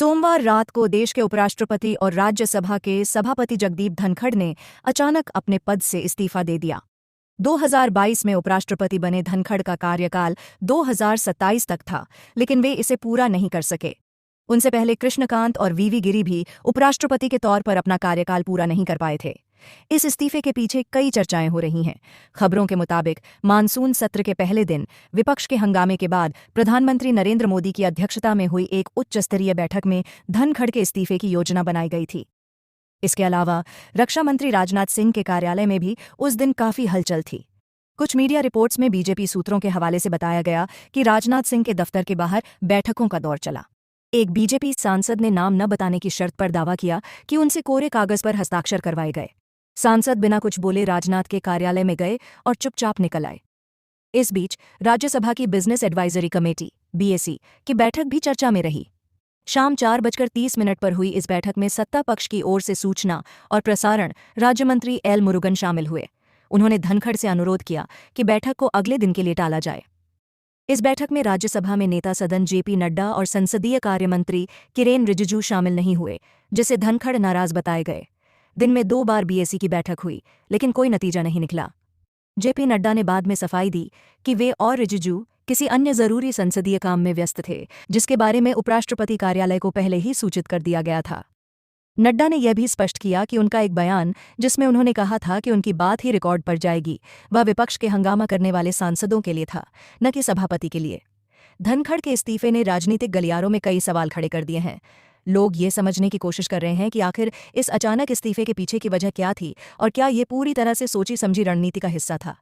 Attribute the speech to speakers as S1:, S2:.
S1: सोमवार रात को देश के उपराष्ट्रपति और राज्यसभा के सभापति जगदीप धनखड़ ने अचानक अपने पद से इस्तीफा दे दिया। 2022 में उपराष्ट्रपति बने धनखड़ का कार्यकाल 2027 तक था, लेकिन वे इसे पूरा नहीं कर सके। उनसे पहले कृष्णकांत और वीवी गिरी भी उपराष्ट्रपति के तौर पर अपना कार्यकाल पूरा नहीं कर पाए थे। इस इस्तीफे के पीछे कई चर्चाएं हो रही हैं। खबरों के मुताबिक मानसून सत्र के पहले दिन विपक्ष के हंगामे के बाद प्रधानमंत्री नरेंद्र मोदी की अध्यक्षता में हुई एक उच्च स्तरीय बैठक में धनखड़ के इस्तीफे की योजना बनाई गई थी। इसके अलावा रक्षा मंत्री राजनाथ सिंह के कार्यालय में भी उस दिन काफी हलचल थी। कुछ मीडिया रिपोर्ट्स में बीजेपी सूत्रों के हवाले से बताया गया कि राजनाथ सिंह के दफ्तर के बाहर बैठकों का दौर चला। एक बीजेपी सांसद ने नाम न बताने की शर्त पर दावा किया कि उनसे कोरे कागज पर हस्ताक्षर करवाए गए। सांसद बिना कुछ बोले राजनाथ के कार्यालय में गए और चुपचाप निकल आए। इस बीच राज्यसभा की बिजनेस एडवाइजरी कमेटी (बीएसी) की बैठक भी चर्चा में रही। शाम 4:30 पर हुई इस बैठक में सत्ता पक्ष की ओर से सूचना और प्रसारण राज्यमंत्री एल मुरुगन शामिल हुए। उन्होंने धनखड़ से अनुरोध किया कि बैठक को अगले दिन के लिए टाला जाए। इस बैठक में राज्यसभा में नेता सदन जेपी नड्डा और संसदीय कार्य मंत्री किरेन रिजिजू शामिल नहीं हुए, जिससे धनखड़ नाराज बताए गए। दिन में 2 बार बीएसी की बैठक हुई, लेकिन कोई नतीजा नहीं निकला। जेपी नड्डा ने बाद में सफाई दी कि वे और रिजिजू किसी अन्य जरूरी संसदीय काम में व्यस्त थे, जिसके बारे में उपराष्ट्रपति कार्यालय को पहले ही सूचित कर दिया गया था। नड्डा ने यह भी स्पष्ट किया कि उनका एक बयान, जिसमें उन्होंने कहा था कि उनकी बात ही रिकॉर्ड पर जाएगी, वह विपक्ष के हंगामा करने वाले सांसदों के लिए था, न कि सभापति के लिए। धनखड़ के इस्तीफे ने राजनीतिक गलियारों में कई सवाल खड़े कर दिए हैं। लोग ये समझने की कोशिश कर रहे हैं कि आखिर इस अचानक इस्तीफे के पीछे की वजह क्या थी और क्या ये पूरी तरह से सोची समझी रणनीति का हिस्सा था।